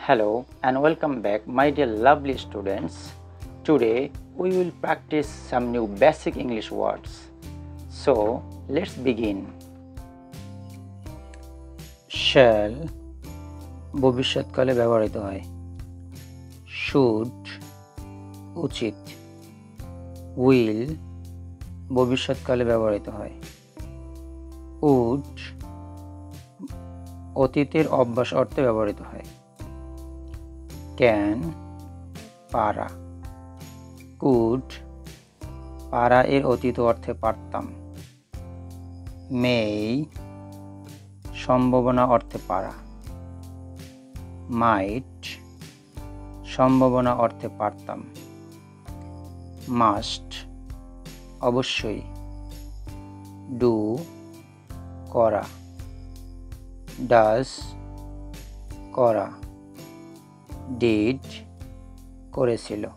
Hello and welcome back, my dear lovely students. Today we will practice some new basic English words. So let's begin. Shall ভবিষ্যৎকালে ব্যবহৃত হয়। Should উচিত। Will ভবিষ্যৎকালে ব্যবহৃত হয়। Would অতীতের অভ্যাস অর্থে ব্যবহৃত হয়। Can পারা। Could পারা এর অতীত অর্থে পারতাম। May সম্ভাবনা অর্থে পারা। Might সম্ভাবনা অর্থে পারতাম। Must অবশ্যই। Do করা। Does করা। Did করেছিল।